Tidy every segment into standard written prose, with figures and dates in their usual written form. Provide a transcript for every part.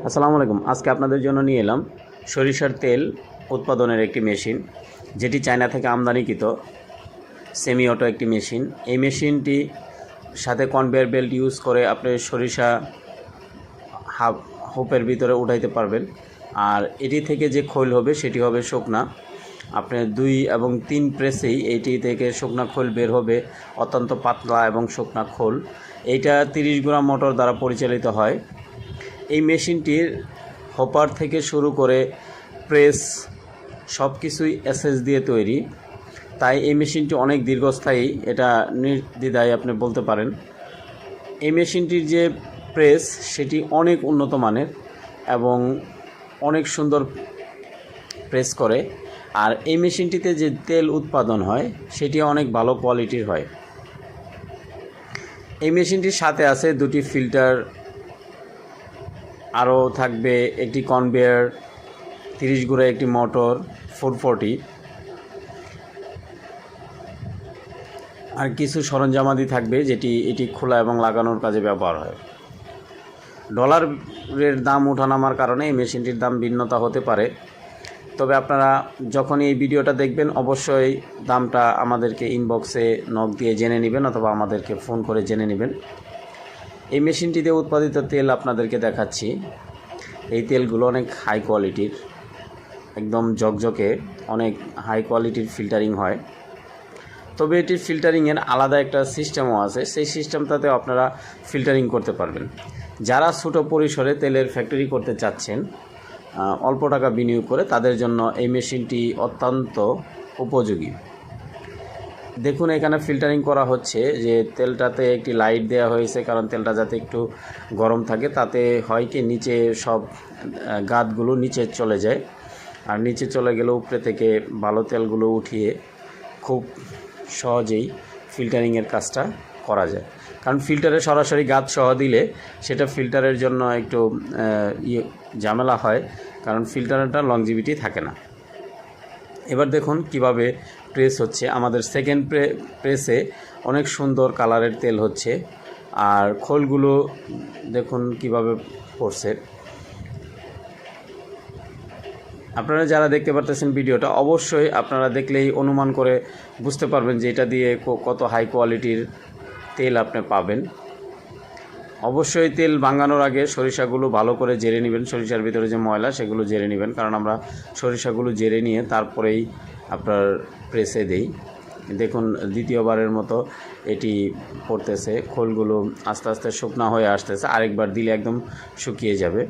আসসালামু আলাইকুম। আজকে আপনাদের জন্য নিয়ে এলাম সরিষার তেল উৎপাদনের একটি মেশিন, যেটি চায়না থেকে আমদানিকৃত সেমি অটো একটি মেশিন। এই মেশিনটি সাথে কনভেয়ার বেল্ট ইউজ করে আপনি সরিষা হোপের ভিতরে উঠাইতে পারবেন। আর এটি থেকে যে খোল হবে সেটি হবে শুকনা। আপনি 2 এবং 3 প্রেসেই এইটি থেকে শুকনা খোল বের হবে, অত্যন্ত পাতলা এবং শুকনা খোল। এইটা 30 গ্রাম মোটর দ্বারা পরিচালিত হয়। এই মেশিনটির হপার থেকে শুরু করে প্রেস সব কিছুই এসএস দিয়ে তৈরি, তাই এই মেশিনটি অনেক দীর্ঘস্থায়ী, এটা নির্দ্বিধায় আপনি বলতে পারেন। এই মেশিনটির যে প্রেস সেটি অনেক উন্নত মানের এবং অনেক সুন্দর প্রেস করে। আর এই মেশিনটিতে যে তেল উৎপাদন হয় সেটি অনেক ভালো কোয়ালিটির হয়। এই মেশিনটির সাথে আছে 2টি ফিল্টার, আরও থাকবে একটি কনভেয়ার, 30 গুঁড়া একটি মোটর 440, আর কিছু সরঞ্জামাদি থাকবে যেটি এটি খোলা এবং লাগানোর কাজে ব্যবহার হয়। ডলারের দাম ওঠানামার কারণে এই মেশিনটির দাম ভিন্নতা হতে পারে, তবে আপনারা যখন এই ভিডিওটা দেখবেন অবশ্যই দামটা আমাদেরকে ইনবক্সে নক দিয়ে জেনে নেবেন অথবা আমাদেরকে ফোন করে জেনে নেবেন। এই মেশিনটিতে উৎপাদিত তেল আপনাদেরকে দেখাচ্ছি। এই তেলগুলো অনেক হাই কোয়ালিটির, একদম ঝকঝকে, অনেক হাই কোয়ালিটির ফিল্টারিং হয়। তবে এটির ফিল্টারিংয়ের আলাদা একটা সিস্টেমও আছে, সেই সিস্টেমটাতে আপনারা ফিল্টারিং করতে পারবেন। যারা ছোটো পরিসরে তেলের ফ্যাক্টরি করতে চাচ্ছেন অল্প টাকা বিনিয়োগ করে, তাদের জন্য এই মেশিনটি অত্যন্ত উপযোগী। দেখুন এখানে ফিল্টারিং করা হচ্ছে, যে তেলটাতে একটি লাইট দেওয়া হয়েছে, কারণ তেলটা যাতে একটু গরম থাকে। তাতে হয় কি, নিচে সব গাঁতগুলো নিচে চলে যায়, আর নিচে চলে গেলে উপরে থেকে ভালো তেলগুলো উঠিয়ে খুব সহজেই ফিল্টারিংয়ের কাজটা করা যায়। কারণ ফিল্টারে সরাসরি গাঁত সহ দিলে সেটা ফিল্টারের জন্য একটু ঝামেলা হয়, কারণ ফিল্টারটা লংজিভিটি থাকে না। এবার দেখুন কিভাবে প্রেস হচ্ছে। আমাদের সেকেন্ড প্রেসে অনেক সুন্দর কালারের তেল হচ্ছে, আর খোলগুলো দেখুন কিভাবে পড়ছে। আপনারা যারা দেখতে পারতেছেন ভিডিওটা, অবশ্যই আপনারা দেখলেই অনুমান করে বুঝতে পারবেন যে এটা দিয়ে কত হাই কোয়ালিটির তেল আপনি পাবেন। অবশ্যই তেল ভাঙানোর আগে সরিষাগুলো ভালো করে জেরে নেবেন, সরিষার ভিতরে যে ময়লা সেগুলো জেরে নেবেন, কারণ আমরা সরিষাগুলো জেরে নিয়ে তারপরেই আপনার প্রেসে দেই। দেখুন দ্বিতীয়বারের মতো এটি পড়তেছে, খোলগুলো আস্তে আস্তে শুকনা হয়ে আসতেছে, আরেকবার দিলে একদম শুকিয়ে যাবে।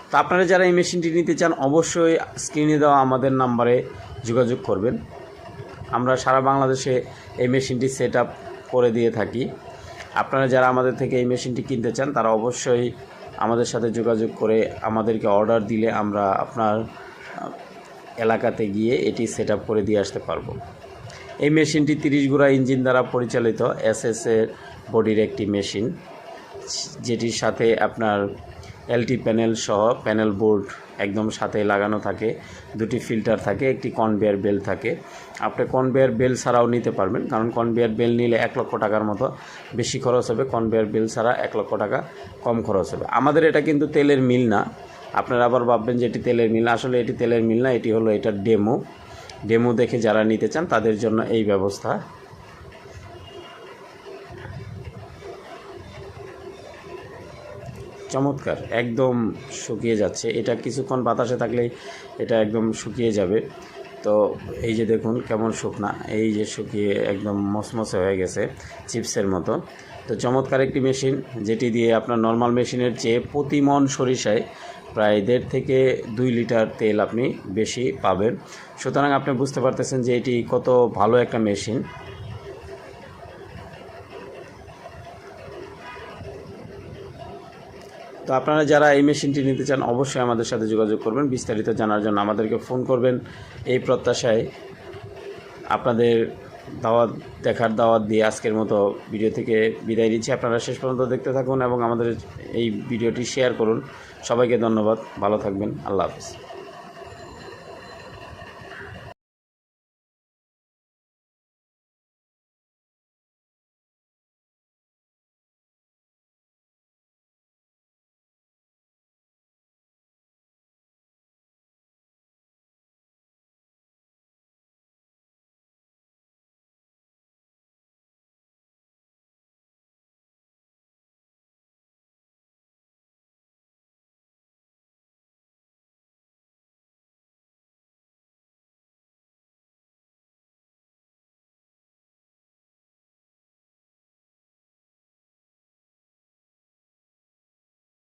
তো আপনারা যারা এই মেশিনটি নিতে চান অবশ্যই স্ক্রিনে দেওয়া আমাদের নাম্বারে যোগাযোগ করবেন। আমরা সারা বাংলাদেশে এই মেশিনটি সেট আপ করে দিয়ে থাকি। আপনারা যারা আমাদের থেকে এই মেশিনটি কিনতে চান তারা অবশ্যই আমাদের সাথে যোগাযোগ করে আমাদেরকে অর্ডার দিলে আমরা আপনার এলাকাতে গিয়ে এটি সেট আপ করে দিয়ে আসতে পারবো। এই মেশিনটি 30 গুঁড়া ইঞ্জিন দ্বারা পরিচালিত এসএসের বডির একটি মেশিন, যেটির সাথে আপনার এলটি প্যানেল সহ প্যানেল বোর্ড একদম সাথে লাগানো থাকে, 2টি ফিল্টার থাকে, একটি কনভেয়ার বেল্ট থাকে। আপনি কনভেয়ার বেল্ট ছাড়াও নিতে পারবেন, কারণ কনভেয়ার বেল্ট নিলে 1 লক্ষ টাকার মতো বেশি খরচ হবে, কনভেয়ার বেল্ট ছাড়া 1 লক্ষ টাকা কম খরচ হবে। আমাদের এটা কিন্তু তেলের মিল না। আপনারা আবার ভাববেন যে এটি তেলের মিল, আসলে এটি তেলের মিল না, এটি হলো এটার ডেমো দেখে যারা নিতে চান তাদের জন্য এই ব্যবস্থা। চমৎকার, একদম শুকিয়ে যাচ্ছে। এটা কিছুক্ষণ বাতাসে থাকলেই এটা একদম শুকিয়ে যাবে। তো এই যে দেখুন কেমন শুকনা, এই যে শুকিয়ে একদম মসমসে হয়ে গেছে, চিপসের মতো। তো চমৎকার একটি মেশিন, যেটি দিয়ে আপনার নর্মাল মেশিনের চেয়ে প্রতি মণ সরিষায় প্রায় 1.5 থেকে 2 লিটার তেল আপনি বেশি পাবেন। সুতরাং আপনি বুঝতে পারতেছেন যে এটি কত ভালো একটা মেশিন। তো আপনারা যারা এই মেশিনটি নিতে চান অবশ্যই আমাদের সাথে যোগাযোগ করবেন। বিস্তারিত জানার জন্য আমাদেরকে ফোন করবেন। এই প্রত্যাশায় আপনাদের দাওয়াত দিয়ে আজকের মতো ভিডিও থেকে বিদায় নিচ্ছি। আপনারা শেষ পর্যন্ত দেখতে থাকুন এবং আমাদের এই ভিডিওটি শেয়ার করুন। সবাইকে ধন্যবাদ, ভালো থাকবেন, আল্লাহ হাফেজ।